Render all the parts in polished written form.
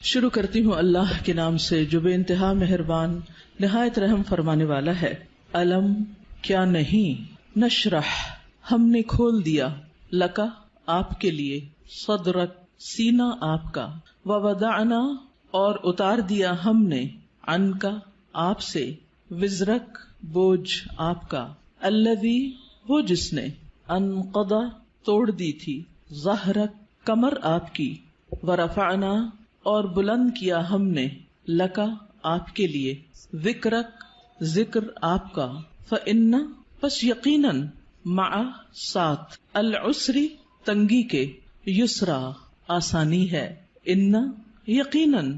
شروع کرتی ہوں اللہ کے نام سے جو بے انتہا مہربان نہایت رحم فرمانے والا ہے۔ علم کیا نہیں، نشرح ہم نے کھول دیا، لکا آپ کے لیے، صدرک سینہ آپ کا، ووضعنا اور اتار دیا ہم نے، عنکا آپ سے، وزرک بوجھ آپ کا، الذی وہ جس نے، انقض توڑ دی تھی، ظہرک کمر آپ کی، ورفعنا اور بلند کیا ہم نے، لکا آپ کے لیے، ذکرک ذکر آپ کا، فإن پس یقیناً، مع ساتھ، العسری تنگی کے، یسرا آسانی ہے، ان یقیناً،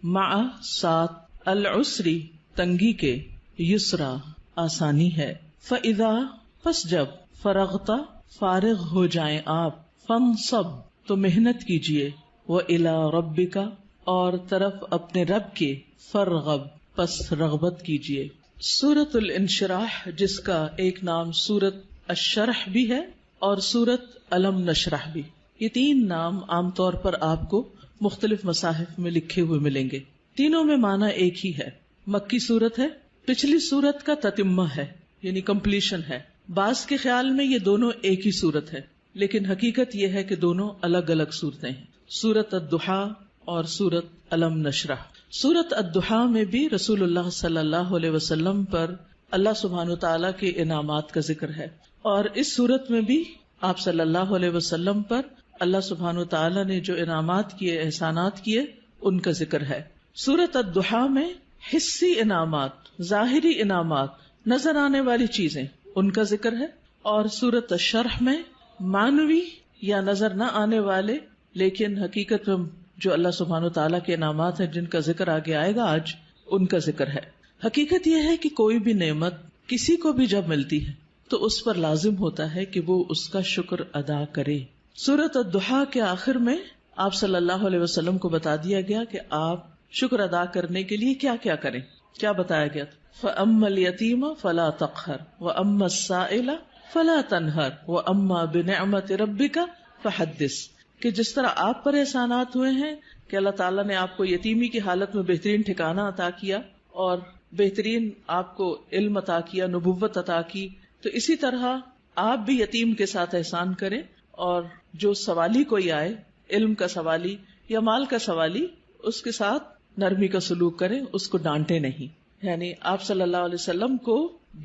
مع ساتھ، العسری تنگی کے، یسرا آسانی ہے، فإذا پس جب، فرغتا فارغ ہو جائیں آپ، فانصب تو محنت کیجئے، وإلی ربک اور طرف اپنے رب کے، فرغب پس رغبت کیجئے۔ سورۃ الانشراح، جس کا ایک نام سورۃ الشرح بھی ہے اور سورۃ الم نشرح بھی، یہ تین نام عام طور پر آپ کو مختلف مصاحف میں لکھے ہوئے ملیں گے۔ تینوں میں معنی ایک ہی ہے، مکی سورت ہے، پچھلی سورت کا تتمہ ہے یعنی کمپلیشن ہے۔ بعض کے خیال میں یہ دونوں ایک ہی سورت ہے، لیکن حقیقت یہ ہے کہ دونوں الگ الگ صورتیں ہیں، سورۃ الضحیٰ اور سورۃ الم نشرح۔ سورۃ الضحیٰ میں بھی رسول اللہ صلی اللہ علیہ وسلم پر اللہ سبحانہ تعالیٰ کے انعامات کا ذکر ہے، اور اس سورت میں بھی آپ صلی اللہ علیہ وسلم پر اللہ سبحانہ تعالیٰ نے جو انعامات کیے، احسانات کیے، ان کا ذکر ہے۔ سورۃ الضحیٰ میں حسی انعامات، ظاہری انعامات، نظر آنے والی چیزیں، ان کا ذکر ہے، اور سورۃ الشرح میں معنوی یا نظر نہ آنے والے لیکن حقیقت میں جو اللہ سبحانہ تعالیٰ کے انعامات ہیں، جن کا ذکر آگے آئے گا آج، ان کا ذکر ہے۔ حقیقت یہ ہے کہ کوئی بھی نعمت کسی کو بھی جب ملتی ہے تو اس پر لازم ہوتا ہے کہ وہ اس کا شکر ادا کرے۔ سورۃ الضحیٰ کے آخر میں آپ صلی اللہ علیہ وسلم کو بتا دیا گیا کہ آپ شکر ادا کرنے کے لیے کیا کیا کریں۔ کیا بتایا گیا؟ فَأَمَّا الْيَتِيمَ فَلَا تَقْهَرْ وَأَمَّا السَّائِلَ فَلَا تَنْهَرْ وَأَمَّا بِنِعْمَةِ رَبِّكَ فَحَدِّثْ، کہ جس طرح آپ پر احسانات ہوئے ہیں کہ اللہ تعالیٰ نے آپ کو یتیمی کی حالت میں بہترین ٹھکانہ عطا کیا اور بہترین آپ کو علم عطا کیا، نبوت عطا کی، تو اسی طرح آپ بھی یتیم کے ساتھ احسان کریں، اور جو سوالی کوئی آئے، علم کا سوالی یا مال کا سوالی، اس کے ساتھ نرمی کا سلوک کریں، اس کو ڈانٹے نہیں۔ یعنی آپ صلی اللہ علیہ وسلم کو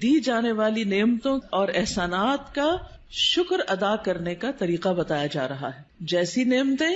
دی جانے والی نعمتوں اور احسانات کا شکر ادا کرنے کا طریقہ بتایا جا رہا ہے، جیسی نعمتیں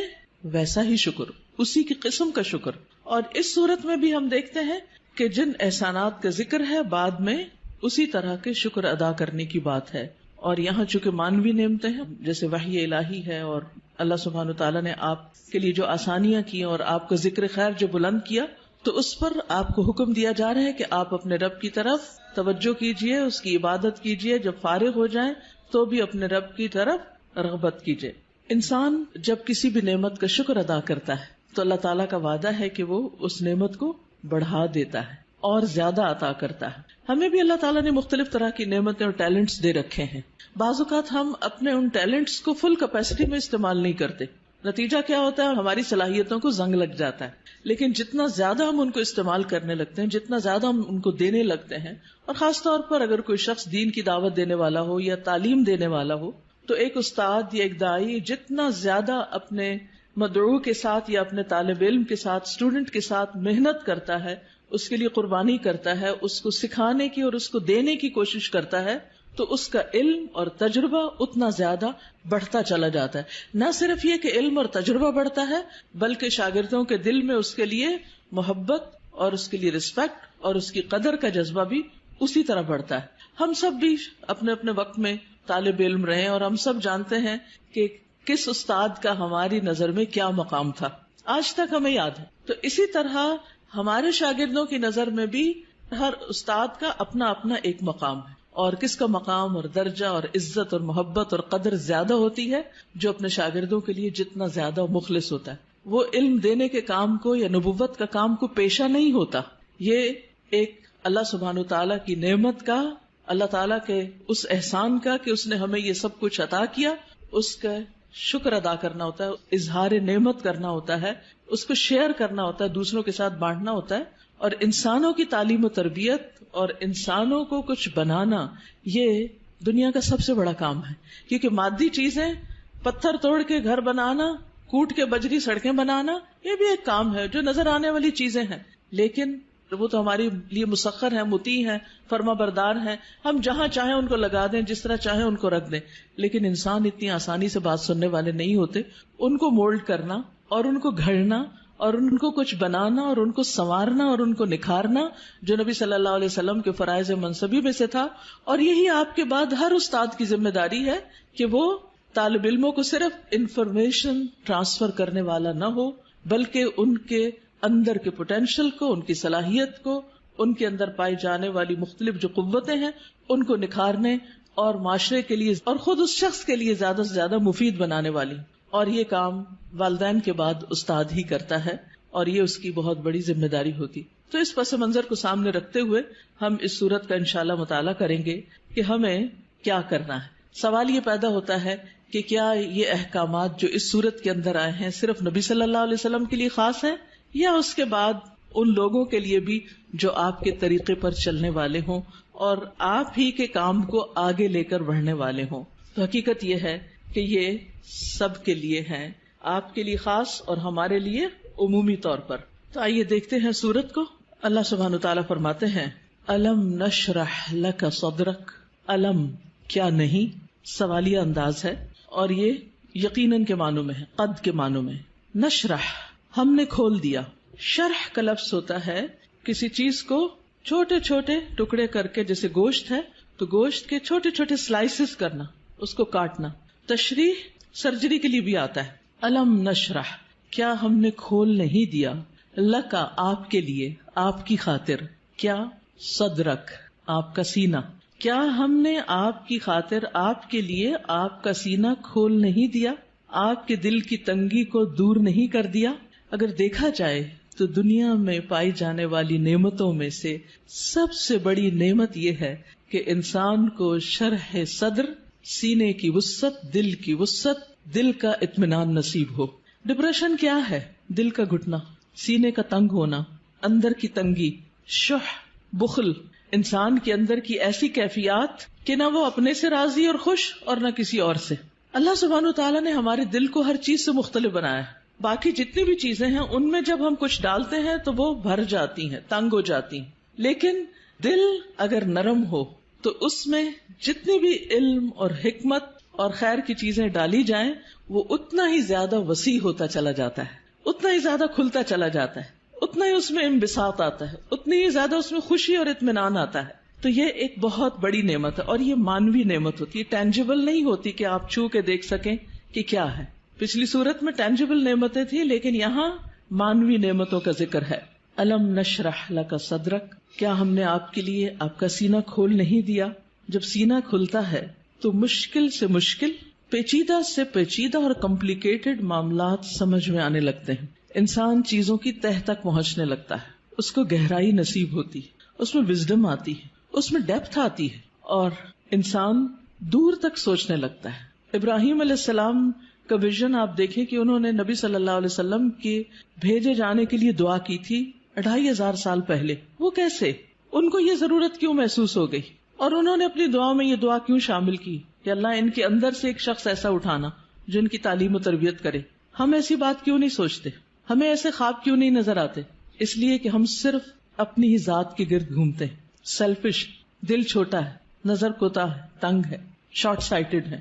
ویسا ہی شکر، اسی کی قسم کا شکر۔ اور اس صورت میں بھی ہم دیکھتے ہیں کہ جن احسانات کا ذکر ہے، بعد میں اسی طرح کے شکر ادا کرنے کی بات ہے۔ اور یہاں چونکہ مانوی نعمتیں ہیں، جیسے وحی الہی ہے، اور اللہ سبحانہ تعالیٰ نے آپ کے لیے جو آسانیاں کی اور آپ کا ذکر خیر جو بلند کیا، تو اس پر آپ کو حکم دیا جا رہا ہے کہ آپ اپنے رب کی طرف توجہ کیجئے، اس کی عبادت کیجئے، جب فارغ ہو جائیں تو بھی اپنے رب کی طرف رغبت کیجئے۔ انسان جب کسی بھی نعمت کا شکر ادا کرتا ہے تو اللہ تعالیٰ کا وعدہ ہے کہ وہ اس نعمت کو بڑھا دیتا ہے اور زیادہ عطا کرتا ہے۔ ہمیں بھی اللہ تعالیٰ نے مختلف طرح کی نعمتیں اور ٹیلنٹس دے رکھے ہیں۔ بعض اوقات ہم اپنے ان ٹیلنٹس کو فل کیپیسٹی میں استعمال نہیں کرتے، نتیجہ کیا ہوتا ہے؟ ہماری صلاحیتوں کو زنگ لگ جاتا ہے۔ لیکن جتنا زیادہ ہم ان کو استعمال کرنے لگتے ہیں، جتنا زیادہ ہم ان کو دینے لگتے ہیں، اور خاص طور پر اگر کوئی شخص دین کی دعوت دینے والا ہو یا تعلیم دینے والا ہو، تو ایک استاد یا ایک داعی جتنا زیادہ اپنے مدعو کے ساتھ یا اپنے طالب علم کے ساتھ، اسٹوڈنٹ کے ساتھ محنت کرتا ہے، اس کے لیے قربانی کرتا ہے، اس کو سکھانے کی اور اس کو دینے کی کوشش کرتا ہے، تو اس کا علم اور تجربہ اتنا زیادہ بڑھتا چلا جاتا ہے۔ نہ صرف یہ کہ علم اور تجربہ بڑھتا ہے، بلکہ شاگردوں کے دل میں اس کے لیے محبت اور اس کے لیے رسپیکٹ اور اس کی قدر کا جذبہ بھی اسی طرح بڑھتا ہے۔ ہم سب بھی اپنے اپنے وقت میں طالب علم رہے اور ہم سب جانتے ہیں کہ کس استاد کا ہماری نظر میں کیا مقام تھا، آج تک ہمیں یاد ہے۔ تو اسی طرح ہمارے شاگردوں کی نظر میں بھی ہر استاد کا اپنا اپنا ایک مقام ہے، اور کس کا مقام اور درجہ اور عزت اور محبت اور قدر زیادہ ہوتی ہے؟ جو اپنے شاگردوں کے لیے جتنا زیادہ مخلص ہوتا ہے، وہ علم دینے کے کام کو یا نبوت کا کام کو پیشہ نہیں ہوتا۔ یہ ایک اللہ سبحانہ تعالیٰ کی نعمت کا، اللہ تعالیٰ کے اس احسان کا کہ اس نے ہمیں یہ سب کچھ عطا کیا، اس کا شکر ادا کرنا ہوتا ہے، اظہار نعمت کرنا ہوتا ہے، اس کو شیئر کرنا ہوتا ہے، دوسروں کے ساتھ بانٹنا ہوتا ہے. اور انسانوں کی تعلیم و تربیت اور انسانوں کو کچھ بنانا، یہ دنیا کا سب سے بڑا کام ہے. کیونکہ مادی چیزیں، پتھر توڑ کے گھر بنانا، کوٹ کے بجری سڑکیں بنانا، یہ بھی ایک کام ہے جو نظر آنے والی چیزیں ہیں، لیکن وہ تو ہمارے لیے مسخر ہیں، مطیع ہیں، فرما بردار ہیں. ہم جہاں چاہیں ان کو لگا دیں، جس طرح چاہیں ان کو رکھ دیں. لیکن انسان اتنی آسانی سے بات سننے والے نہیں ہوتے. ان کو مولڈ کرنا اور ان کو گھڑنا اور ان کو کچھ بنانا اور ان کو سنوارنا اور ان کو نکھارنا، جو نبی صلی اللہ علیہ وسلم کے فرائض منصبی میں سے تھا. اور یہی آپ کے بعد ہر استاد کی ذمہ داری ہے کہ وہ طالب علموں کو صرف انفارمیشن ٹرانسفر کرنے والا نہ ہو، بلکہ ان کے اندر کے پوٹینشل کو، ان کی صلاحیت کو، ان کے اندر پائی جانے والی مختلف جو قوتیں ہیں ان کو نکھارنے اور معاشرے کے لیے اور خود اس شخص کے لیے زیادہ سے زیادہ مفید بنانے والی. اور یہ کام والدین کے بعد استاد ہی کرتا ہے، اور یہ اس کی بہت بڑی ذمہ داری ہوتی. تو اس پس منظر کو سامنے رکھتے ہوئے ہم اس سورت کا انشاءاللہ مطالعہ کریں گے کہ ہمیں کیا کرنا ہے. سوال یہ پیدا ہوتا ہے کہ کیا یہ احکامات جو اس سورت کے اندر آئے ہیں صرف نبی صلی اللہ علیہ وسلم کے لیے خاص ہیں، یا اس کے بعد ان لوگوں کے لیے بھی جو آپ کے طریقے پر چلنے والے ہوں اور آپ ہی کے کام کو آگے لے کر بڑھنے والے ہوں. تو حقیقت یہ ہے کہ یہ سب کے لیے ہیں، آپ کے لیے خاص اور ہمارے لیے عمومی طور پر. تو آئیے دیکھتے ہیں سورت کو. اللہ سبحانہ وتعالیٰ فرماتے ہیں الم نشرح لک صدرک. الم کیا نہیں، سوالیہ انداز ہے اور یہ یقیناً کے معنوں میں ہے، قد کے معنوں میں. نشرح ہم نے کھول دیا. شرح کا لفظ ہوتا ہے کسی چیز کو چھوٹے چھوٹے ٹکڑے کر کے، جیسے گوشت ہے تو گوشت کے چھوٹے چھوٹے سلائسز کرنا، اس کو کاٹنا. تشریح سرجری کے لیے بھی آتا ہے. الم نشرح کیا ہم نے کھول نہیں دیا، لکا آپ کے لیے، آپ کی خاطر، کیا صدرک آپ کا سینہ. کیا ہم نے آپ کی خاطر، آپ کے لیے آپ کا سینہ کھول نہیں دیا، آپ کے دل کی تنگی کو دور نہیں کر دیا. اگر دیکھا جائے تو دنیا میں پائی جانے والی نعمتوں میں سے سب سے بڑی نعمت یہ ہے کہ انسان کو شرح صدر، سینے کی وسعت، دل کی وسعت، دل کا اطمینان نصیب ہو. ڈپریشن کیا ہے؟ دل کا گھٹنا، سینے کا تنگ ہونا، اندر کی تنگی، شح، بخل، انسان کے اندر کی ایسی کیفیات کہ نہ وہ اپنے سے راضی اور خوش اور نہ کسی اور سے. اللہ سبحانہ وتعالیٰ نے ہمارے دل کو ہر چیز سے مختلف بنایا ہے. باقی جتنی بھی چیزیں ہیں ان میں جب ہم کچھ ڈالتے ہیں تو وہ بھر جاتی ہیں، تنگ ہو جاتی ہیں. لیکن دل اگر نرم ہو تو اس میں جتنی بھی علم اور حکمت اور خیر کی چیزیں ڈالی جائیں وہ اتنا ہی زیادہ وسیع ہوتا چلا جاتا ہے، اتنا ہی زیادہ کھلتا چلا جاتا ہے، اتنا ہی اس میں انبساط آتا ہے، اتنی ہی زیادہ اس میں خوشی اور اطمینان آتا ہے. تو یہ ایک بہت بڑی نعمت ہے، اور یہ مانوی نعمت ہوتی ہے، ٹینجیبل نہیں ہوتی کہ آپ چھو کے دیکھ سکیں کہ کیا ہے. پچھلی صورت میں ٹینجیبل نعمتیں تھیں، لیکن یہاں مانوی نعمتوں کا ذکر ہے. الم نشرح لک صدرک کیا ہم نے آپ کے لیے آپ کا سینہ کھول نہیں دیا. جب سینہ کھلتا ہے تو مشکل سے مشکل، پیچیدہ سے پیچیدہ اور کمپلیکیٹڈ معاملات سمجھ میں آنے لگتے ہیں. انسان چیزوں کی تہ تک پہنچنے لگتا ہے، اس کو گہرائی نصیب ہوتی، اس میں وزڈم آتی ہے، اس میں ڈیپتھ آتی ہے، اور انسان دور تک سوچنے لگتا ہے. ابراہیم علیہ السلام کا ویژن آپ دیکھیں کہ انہوں نے نبی صلی اللہ علیہ وسلم کے بھیجے جانے کے لیے دعا کی تھی 2500 سال پہلے. وہ کیسے؟ ان کو یہ ضرورت کیوں محسوس ہو گئی، اور انہوں نے اپنی دعا میں یہ دعا کیوں شامل کی کہ اللہ ان کے اندر سے ایک شخص ایسا اٹھانا جو ان کی تعلیم و تربیت کرے. ہم ایسی بات کیوں نہیں سوچتے؟ ہمیں ایسے خواب کیوں نہیں نظر آتے؟ اس لیے کہ ہم صرف اپنی ہی ذات کے گرد گھومتے ہیں. سیلفش، دل چھوٹا ہے، نظر کوتا ہے، تنگ ہے، شارٹ سائٹڈ ہے،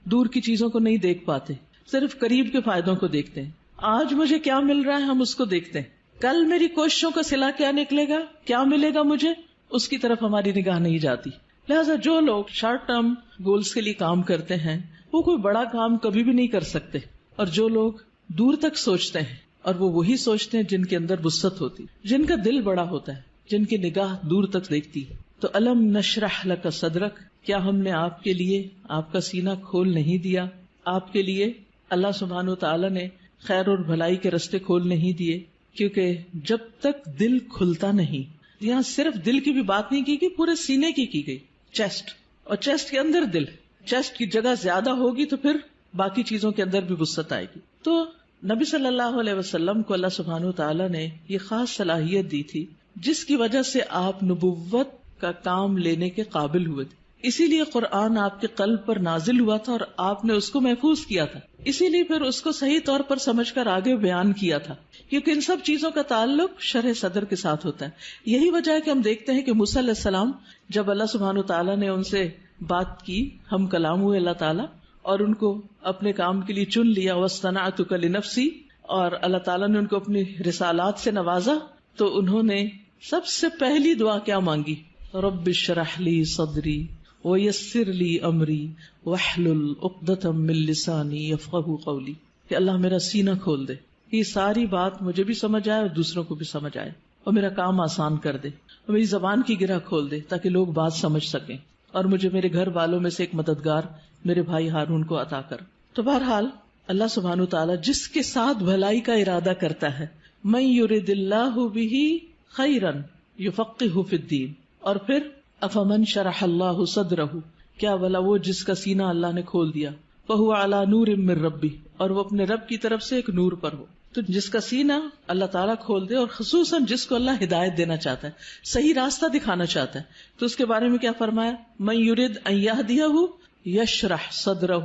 دور کی چیزوں کو نہیں دیکھ پاتے، صرف قریب کے فائدوں کو دیکھتے ہیں. آج مجھے کیا مل رہا ہے ہم اس کو دیکھتے ہیں، کل میری کوششوں کا صلہ کیا نکلے گا، کیا ملے گا مجھے، اس کی طرف ہماری نگاہ نہیں جاتی. لہٰذا جو لوگ شارٹ ٹرم گولز کے لیے کام کرتے ہیں وہ کوئی بڑا کام کبھی بھی نہیں کر سکتے، اور جو لوگ دور تک سوچتے ہیں، اور وہ وہی سوچتے ہیں جن کے اندر وسعت ہوتی، جن کا دل بڑا ہوتا ہے، جن کی نگاہ دور تک دیکھتی ہے. تو الم نشرح لک صدرک کیا ہم نے آپ کے لیے آپ کا سینہ کھول نہیں دیا. آپ کے لیے اللہ سبحانہ و تعالیٰ نے خیر اور بھلائی کے رستے کھول نہیں دیے، کیونکہ جب تک دل کھلتا نہیں، یہاں صرف دل کی بھی بات نہیں کی گئی، پورے سینے کی گئی، چیسٹ، اور چیسٹ کے اندر دل. چیسٹ کی جگہ زیادہ ہوگی تو پھر باقی چیزوں کے اندر بھی وسعت آئے گی. تو نبی صلی اللہ علیہ وسلم کو اللہ سبحانہ وتعالی نے یہ خاص صلاحیت دی تھی جس کی وجہ سے آپ نبوت کا کام لینے کے قابل ہوئے تھے. اسی لیے قرآن آپ کے قلب پر نازل ہوا تھا اور آپ نے اس کو محفوظ کیا تھا. اسی لیے پھر اس کو صحیح طور پر سمجھ کر آگے بیان کیا تھا، کیونکہ ان سب چیزوں کا تعلق شرح صدر کے ساتھ ہوتا ہے. یہی وجہ ہے کہ ہم دیکھتے ہیں کہ موسیٰ علیہ السلام جب اللہ سبحانہ تعالیٰ نے ان سے بات کی، ہم کلام ہوئے اللہ تعالیٰ، اور ان کو اپنے کام کے لیے چن لیا، وَاصْطَنَعْتُكَ لِنَفْسِي، اور اللہ تعالیٰ نے ان کو اپنی رسالات سے نوازا، تو انہوں نے سب سے پہلی دعا کیا مانگی؟ رب اشرح لی صدری ویسر لی امری واحلل عقدۃ من لسانی یفقہوا قولی، کہ اللہ میرا سینہ کھول دے، یہ ساری بات مجھے بھی سمجھ آئے اور دوسروں کو بھی سمجھ آئے، اور میرا کام آسان کر دے، اور میری زبان کی گرہ کھول دے تاکہ لوگ بات سمجھ سکیں، اور مجھے میرے گھر والوں میں سے ایک مددگار میرے بھائی ہارون کو عطا کر. تو بہرحال اللہ سبحانہ تعالیٰ جس کے ساتھ بھلائی کا ارادہ کرتا ہے، من یرد اللہ بہ خیرا یفقہہ فی الدین، اور پھر افمن شرح اللہ صدرہ، کیا بھلا وہ جس کا سینہ اللہ نے کھول دیا، فہو علی نور من ربہ، اور وہ اپنے رب کی طرف سے ایک نور پر ہو. تو جس کا سینہ اللہ تعالیٰ کھول دے، اور خصوصاً جس کو اللہ ہدایت دینا چاہتا ہے، صحیح راستہ دکھانا چاہتا ہے، تو اس کے بارے میں کیا فرمایا؟ من یرد ان یہدیہ یشرح صدرہ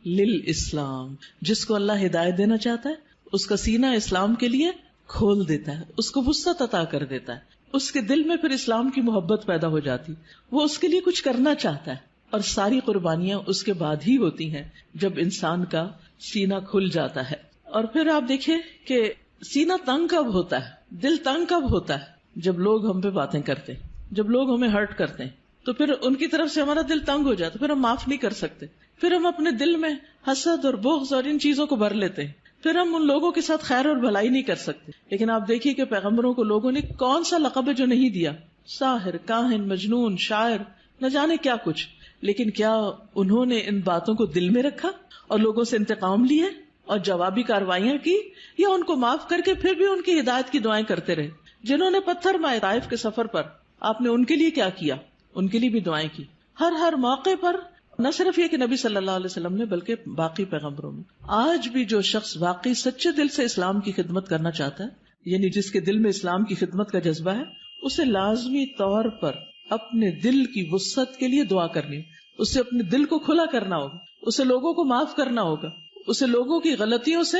للاسلام، جس کو اللہ ہدایت دینا چاہتا ہے اس کا سینہ اسلام کے لیے کھول دیتا ہے، اس کو وسعت عطا کر دیتا ہے، اس کے دل میں پھر اسلام کی محبت پیدا ہو جاتی، وہ اس کے لیے کچھ کرنا چاہتا ہے. اور ساری قربانیاں اس کے بعد ہی ہوتی ہیں جب انسان کا سینہ کھل جاتا ہے. اور پھر آپ دیکھیں کہ سینہ تنگ کب ہوتا ہے، دل تنگ کب ہوتا ہے؟ جب لوگ ہم پہ باتیں کرتے، جب لوگ ہمیں ہرٹ کرتے ہیں، تو پھر ان کی طرف سے ہمارا دل تنگ ہو جاتا، پھر ہم معاف نہیں کر سکتے، پھر ہم اپنے دل میں حسد اور بغض اور ان چیزوں کو بھر لیتے ہیں، پھر ہم ان لوگوں کے ساتھ خیر اور بھلائی نہیں کر سکتے. لیکن آپ دیکھیے کہ پیغمبروں کو لوگوں نے کون سا لقب ہے جو نہیں دیا، ساحر، کاہن، مجنون، شاعر، نہ جانے کیا کچھ. لیکن کیا انہوں نے ان باتوں کو دل میں رکھا اور لوگوں سے انتقام لیے اور جوابی کارروائیاں کی، یا ان کو معاف کر کے پھر بھی ان کی ہدایت کی دعائیں کرتے رہے؟ جنہوں نے پتھر مارے طائف کے سفر پر، آپ نے ان کے لیے کیا کیا؟ ان کے لیے بھی دعائیں کی. ہر موقع پر، نہ صرف یہ کہ نبی صلی اللہ علیہ وسلم نے، بلکہ باقی پیغمبروں میں. آج بھی جو شخص واقعی سچے دل سے اسلام کی خدمت کرنا چاہتا ہے، یعنی جس کے دل میں اسلام کی خدمت کا جذبہ ہے، اسے لازمی طور پر اپنے دل کی وسعت کے لیے دعا کرنی، اسے اپنے دل کو کھلا کرنا ہوگا، اسے لوگوں کو معاف کرنا ہوگا، اسے لوگوں کی غلطیوں سے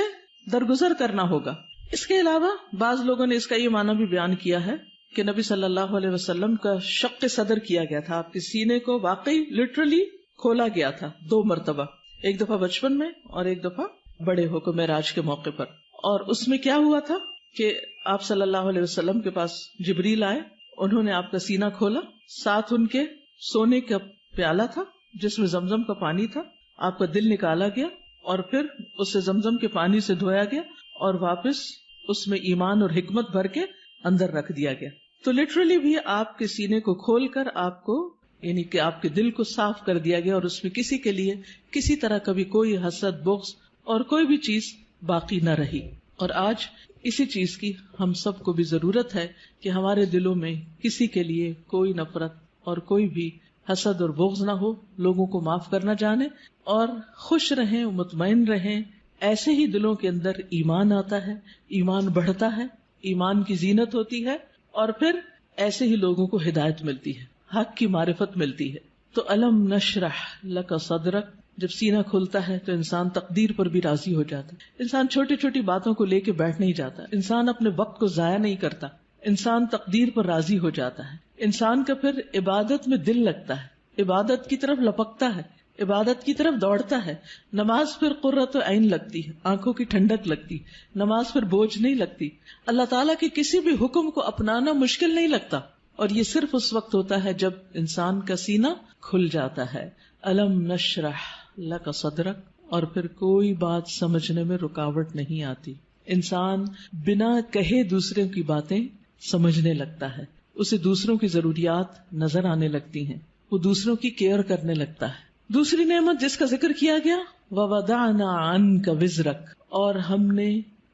درگزر کرنا ہوگا. اس کے علاوہ بعض لوگوں نے اس کا یہ معنی بھی بیان کیا ہے کہ نبی صلی اللہ علیہ وسلم کا شق صدر کیا گیا تھا، آپ کے سینے کو واقعی لٹرلی کھولا گیا تھا 2 مرتبہ، ایک دفعہ بچپن میں اور ایک دفعہ بڑے ہو کر معراج کے موقع پر. اور اس میں کیا ہوا تھا کہ آپ صلی اللہ علیہ وسلم کے پاس جبریل آئے، انہوں نے آپ کا سینہ کھولا، ساتھ ان کے سونے کا پیالہ تھا جس میں زمزم کا پانی تھا، آپ کا دل نکالا گیا اور پھر اسے زمزم کے پانی سے دھویا گیا اور واپس اس میں ایمان اور حکمت بھر کے اندر رکھ دیا گیا. تو لٹرلی بھی آپ کے سینے کو کھول کر آپ کو، یعنی کہ آپ کے دل کو صاف کر دیا گیا، اور اس میں کسی کے لیے کسی طرح کبھی کوئی حسد، بغض اور کوئی بھی چیز باقی نہ رہی. اور آج اسی چیز کی ہم سب کو بھی ضرورت ہے کہ ہمارے دلوں میں کسی کے لیے کوئی نفرت اور کوئی بھی حسد اور بغض نہ ہو، لوگوں کو معاف کرنا جانے اور خوش رہیں، مطمئن رہیں. ایسے ہی دلوں کے اندر ایمان آتا ہے، ایمان بڑھتا ہے، ایمان کی زینت ہوتی ہے، اور پھر ایسے ہی لوگوں کو ہدایت ملتی ہے، حق کی معرفت ملتی ہے. تو الم نشرح لک صدرک، جب سینہ کھلتا ہے تو انسان تقدیر پر بھی راضی ہو جاتا ہے. انسان چھوٹی چھوٹی باتوں کو لے کے بیٹھ نہیں جاتا، انسان اپنے وقت کو ضائع نہیں کرتا، انسان تقدیر پر راضی ہو جاتا ہے. انسان کا پھر عبادت میں دل لگتا ہے، عبادت کی طرف لپکتا ہے، عبادت کی طرف دوڑتا ہے. نماز پھر قرۃ عین لگتی ہے، آنکھوں کی ٹھنڈک لگتی، نماز پھر بوجھ نہیں لگتی. اللہ تعالیٰ کے کسی بھی حکم کو اپنانا مشکل نہیں لگتا، اور یہ صرف اس وقت ہوتا ہے جب انسان کا سینہ کھل جاتا ہے. الم نشرح لک صدرک، اور پھر کوئی بات سمجھنے میں رکاوٹ نہیں آتی. انسان بنا کہے دوسروں کی باتیں سمجھنے لگتا ہے، اسے دوسروں کی ضروریات نظر آنے لگتی ہیں، وہ دوسروں کی کیئر کرنے لگتا ہے. دوسری نعمت جس کا ذکر کیا گیا، وَوَضَعْنَا عَنْكَ وِزْرَكَ، اور ہم نے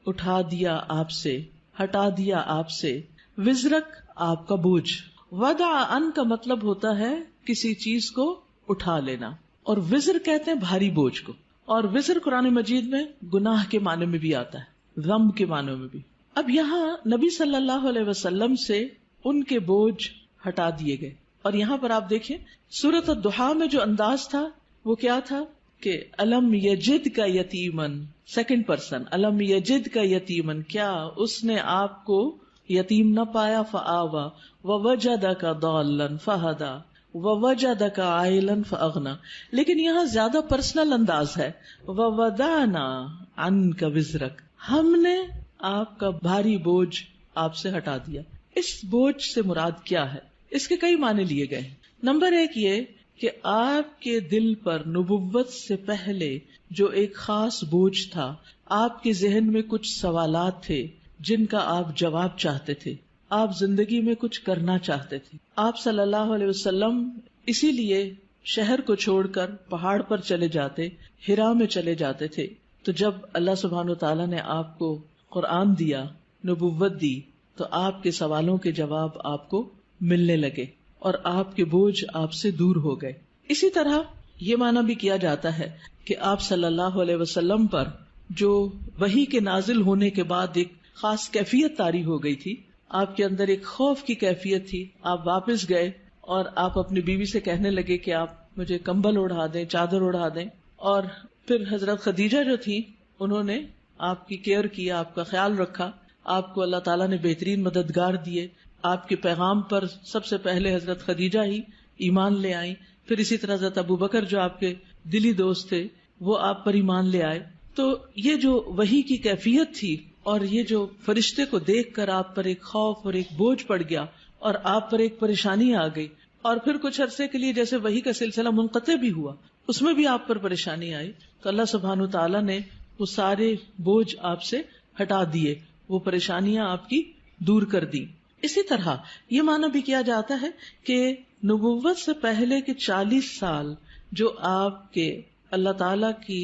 اٹھا دیا آپ سے، ہٹا دیا آپ سے، وزرک آپ کا بوجھ. وضع عن کا مطلب ہوتا ہے کسی چیز کو اٹھا لینا، اور وزر کہتے ہیں بھاری بوجھ کو. اور وزر قرآن مجید میں گناہ کے معنی میں بھی آتا ہے، ذنب کے معنی میں بھی. اب یہاں نبی صلی اللہ علیہ وسلم سے ان کے بوجھ ہٹا دیے گئے. اور یہاں پر آپ دیکھیں سورۃ الضحیٰ میں جو انداز تھا وہ کیا تھا کہ الم یجد کا یتیمن، سیکنڈ پرسن، الم یجد کا یتیمن، کیا اس نے آپ کو یتیم نہ پایا، فآوا ووجدک ضالا فہدی ووجدک عائلا فاغنی. لیکن یہاں زیادہ پرسنل انداز ہے، ووضعنا عنک وزرک، ہم نے آپ کا بھاری بوجھ آپ سے ہٹا دیا. اس بوجھ سے مراد کیا ہے؟ اس کے کئی معنی لیے گئے ہیں. نمبر ایک یہ کہ آپ کے دل پر نبوت سے پہلے جو ایک خاص بوجھ تھا، آپ کے ذہن میں کچھ سوالات تھے جن کا آپ جواب چاہتے تھے، آپ زندگی میں کچھ کرنا چاہتے تھے. آپ صلی اللہ علیہ وسلم اسی لیے شہر کو چھوڑ کر پہاڑ پر چلے جاتے، ہرا میں چلے جاتے تھے. تو جب اللہ سبحانہ وتعالیٰ نے آپ کو قرآن دیا، نبوت دی، تو آپ کے سوالوں کے جواب آپ کو ملنے لگے اور آپ کے بوجھ آپ سے دور ہو گئے. اسی طرح یہ معنی بھی کیا جاتا ہے کہ آپ صلی اللہ علیہ وسلم پر جو وحی کے نازل ہونے کے بعد ایک خاص کیفیت طاری ہو گئی تھی، آپ کے اندر ایک خوف کی کیفیت تھی. آپ واپس گئے اور آپ اپنی بیوی سے کہنے لگے کہ آپ مجھے کمبل اڑا دیں، چادر اڑا دیں. اور پھر حضرت خدیجہ جو تھی انہوں نے آپ کی کیئر کیا، آپ کا خیال رکھا. آپ کو اللہ تعالیٰ نے بہترین مددگار دیے. آپ کے پیغام پر سب سے پہلے حضرت خدیجہ ہی ایمان لے آئیں. پھر اسی طرح حضرت ابو بکر جو آپ کے دلی دوست تھے وہ آپ پر ایمان لے آئے. تو یہ جو وحی کی کیفیت تھی اور یہ جو فرشتے کو دیکھ کر آپ پر ایک خوف اور ایک بوجھ پڑ گیا اور آپ پر ایک پریشانی آ گئی، اور پھر کچھ عرصے کے لیے جیسے وحی کا سلسلہ منقطع بھی ہوا، اس میں بھی آپ پر پریشانی آئی. تو اللہ سبحانہ تعالیٰ نے وہ سارے بوجھ آپ سے ہٹا دیے، وہ پریشانیاں آپ کی دور کر دی. اسی طرح یہ معنی بھی کیا جاتا ہے کہ نبوت سے پہلے کے 40 سال جو آپ کے اللہ تعالیٰ کی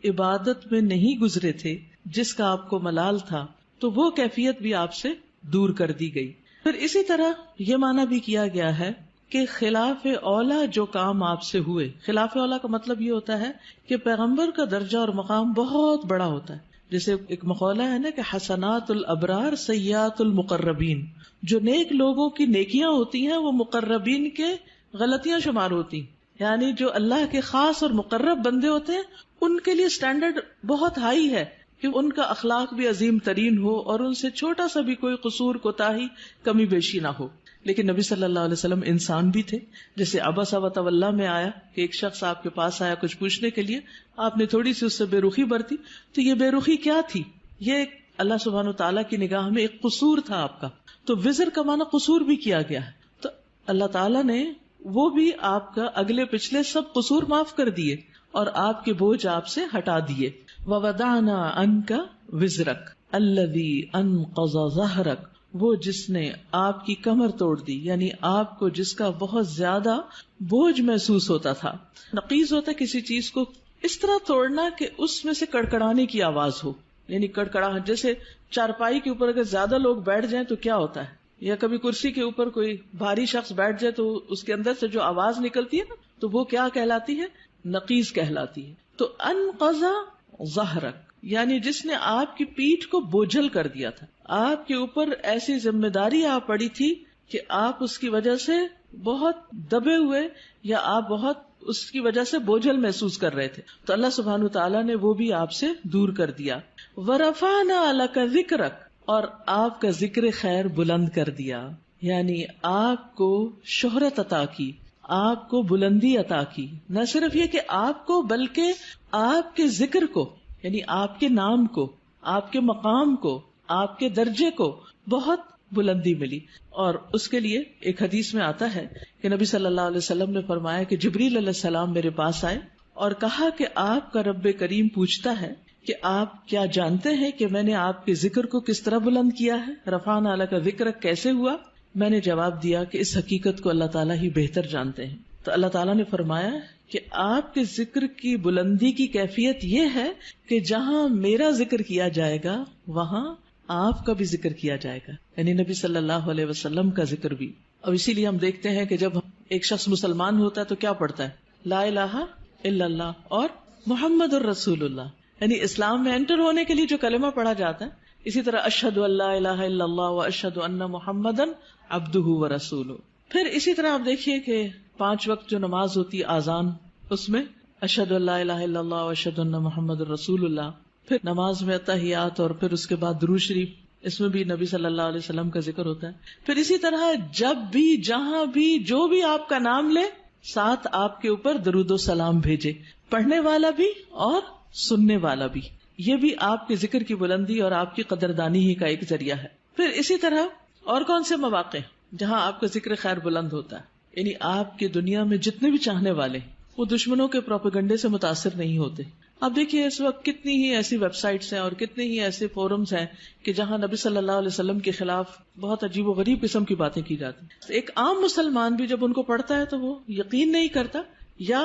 عبادت میں نہیں گزرے تھے، جس کا آپ کو ملال تھا، تو وہ کیفیت بھی آپ سے دور کر دی گئی. پھر اسی طرح یہ معنی بھی کیا گیا ہے کہ خلاف اولا جو کام آپ سے ہوئے، خلاف اولا کا مطلب یہ ہوتا ہے کہ پیغمبر کا درجہ اور مقام بہت بڑا ہوتا ہے. جیسے ایک مقولہ ہے نا کہ حسنات الابرار سیئات المقربین، جو نیک لوگوں کی نیکیاں ہوتی ہیں وہ مقربین کے غلطیاں شمار ہوتی ہیں. یعنی جو اللہ کے خاص اور مقرب بندے ہوتے ہیں ان کے لیے سٹینڈرڈ بہت ہائی ہے کہ ان کا اخلاق بھی عظیم ترین ہو اور ان سے چھوٹا سا بھی کوئی قصور، کوتاہی، کمی بیشی نہ ہو. لیکن نبی صلی اللہ علیہ وسلم انسان بھی تھے. جیسے عبس وتولی میں آیا کہ ایک شخص آپ کے پاس آیا کچھ پوچھنے کے لیے، آپ نے تھوڑی سی اس سے بے رخی برتی. تو یہ بے رخی کیا تھی؟ یہ اللہ سبحانہ تعالیٰ کی نگاہ میں ایک قصور تھا آپ کا. تو وزر کا معنی قصور بھی کیا گیا ہے. تو اللہ تعالیٰ نے وہ بھی آپ کا اگلے پچھلے سب قصور معاف کر دیے اور آپ کے بوجھ آپ سے ہٹا دیے. وَوَضَعْنَا عَنْكَ وِزْرَكَ الَّذِي أَنْقَضَ ظَهْرَكَ، وہ جس نے آپ کی کمر توڑ دی، یعنی آپ کو جس کا بہت زیادہ بوجھ محسوس ہوتا تھا. نقیض ہوتا ہے کسی چیز کو اس طرح توڑنا کہ اس میں سے کڑکڑانے کی آواز ہو، یعنی کڑکڑاہٹ. جیسے چارپائی کے اوپر اگر زیادہ لوگ بیٹھ جائیں تو کیا ہوتا ہے، یا کبھی کرسی کے اوپر کوئی بھاری شخص بیٹھ جائے تو اس کے اندر سے جو آواز نکلتی ہے نا، تو وہ کیا کہلاتی ہے؟ نقیض کہلاتی ہے. تو انقض ظہرک یعنی جس نے آپ کی پیٹھ کو بوجھل کر دیا تھا، آپ کے اوپر ایسی ذمہ داری آ پڑی تھی کہ آپ اس کی وجہ سے بہت دبے ہوئے یا آپ بہت اس کی وجہ سے بوجھل محسوس کر رہے تھے. تو اللہ سبحانہ تعالیٰ نے وہ بھی آپ سے دور کر دیا. وَرَفَعْنَا لَكَ ذِكْرَكَ، اور آپ کا ذکر خیر بلند کر دیا، یعنی آپ کو شہرت عطا کی، آپ کو بلندی عطا کی. نہ صرف یہ کہ آپ کو بلکہ آپ کے ذکر کو، یعنی آپ کے نام کو، آپ کے مقام کو، آپ کے درجے کو بہت بلندی ملی. اور اس کے لیے ایک حدیث میں آتا ہے کہ نبی صلی اللہ علیہ وسلم نے فرمایا کہ جبریل علیہ السلام میرے پاس آئے اور کہا کہ آپ کا رب کریم پوچھتا ہے کہ آپ کیا جانتے ہیں کہ میں نے آپ کے ذکر کو کس طرح بلند کیا ہے؟ رفعنا لک ذکرک کیسے ہوا؟ میں نے جواب دیا کہ اس حقیقت کو اللہ تعالیٰ ہی بہتر جانتے ہیں. تو اللہ تعالیٰ نے فرمایا کہ آپ کے ذکر کی بلندی کی کیفیت یہ ہے کہ جہاں میرا ذکر کیا جائے گا وہاں آپ کا بھی ذکر کیا جائے گا، یعنی نبی صلی اللہ علیہ وسلم کا ذکر بھی. اور اسی لیے ہم دیکھتے ہیں کہ جب ایک شخص مسلمان ہوتا ہے تو کیا پڑھتا ہے؟ لا الہ الا اللہ اور محمد الرسول اللہ، یعنی اسلام میں انٹر ہونے کے لیے جو کلمہ پڑھا جاتا ہے. اسی طرح اشہد ان لا الہ الا اللہ و اشہد ان محمدا عبدہ و رسولہ. پھر اسی طرح آپ دیکھیے کہ 5 وقت جو نماز ہوتی ہے آذان، اس میں اشہد ان لا الہ الا اللہ و اشہد ان محمد الرسول اللہ. پھر نماز میں تحیات اور پھر اس کے بعد درود شریف، اس میں بھی نبی صلی اللہ علیہ وسلم کا ذکر ہوتا ہے. پھر اسی طرح جب بھی جہاں بھی جو بھی آپ کا نام لے ساتھ آپ کے اوپر درود و سلام بھیجے، پڑھنے والا بھی اور سننے والا بھی. یہ بھی آپ کے ذکر کی بلندی اور آپ کی قدردانی ہی کا ایک ذریعہ ہے. پھر اسی طرح اور کون سے مواقع جہاں آپ کا ذکر خیر بلند ہوتا ہے؟ یعنی آپ کی دنیا میں جتنے بھی چاہنے والے وہ دشمنوں کے پروپیگنڈے سے متاثر نہیں ہوتے. اب دیکھیے اس وقت کتنی ہی ایسی ویب سائٹس ہیں اور کتنے ہی ایسے فورمز ہیں کہ جہاں نبی صلی اللہ علیہ وسلم کے خلاف بہت عجیب و غریب قسم کی باتیں کی جاتی ہیں. ایک عام مسلمان بھی جب ان کو پڑھتا ہے تو وہ یقین نہیں کرتا یا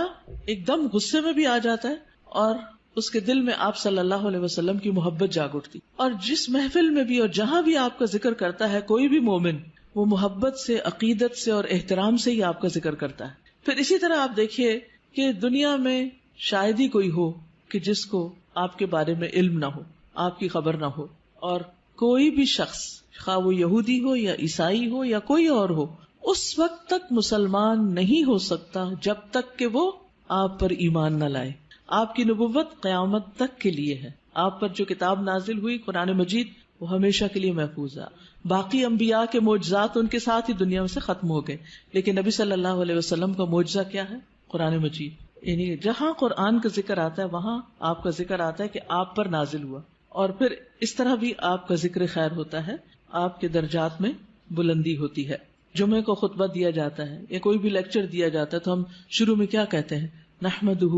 ایک دم غصے میں بھی آ جاتا ہے اور اس کے دل میں آپ صلی اللہ علیہ وسلم کی محبت جاگ اٹھتی. اور جس محفل میں بھی اور جہاں بھی آپ کا ذکر کرتا ہے کوئی بھی مومن، وہ محبت سے، عقیدت سے اور احترام سے ہی آپ کا ذکر کرتا ہے. پھر اسی طرح آپ دیکھیے کہ دنیا میں شاید ہی کوئی ہو کہ جس کو آپ کے بارے میں علم نہ ہو، آپ کی خبر نہ ہو. اور کوئی بھی شخص، خواہ وہ یہودی ہو یا عیسائی ہو یا کوئی اور ہو، اس وقت تک مسلمان نہیں ہو سکتا جب تک کہ وہ آپ پر ایمان نہ لائے. آپ کی نبوت قیامت تک کے لیے ہے. آپ پر جو کتاب نازل ہوئی قرآن مجید وہ ہمیشہ کے لیے محفوظ ہے. باقی انبیاء کے معجزات ان کے ساتھ ہی دنیا میں سے ختم ہو گئے، لیکن نبی صلی اللہ علیہ وسلم کا معجزہ کیا ہے؟ قرآن مجید. یعنی جہاں قرآن کا ذکر آتا ہے وہاں آپ کا ذکر آتا ہے کہ آپ پر نازل ہوا. اور پھر اس طرح بھی آپ کا ذکر خیر ہوتا ہے، آپ کے درجات میں بلندی ہوتی ہے. جمعے کو خطبہ دیا جاتا ہے یا کوئی بھی لیکچر دیا جاتا ہے تو ہم شروع میں کیا کہتے ہیں؟ نحمدہ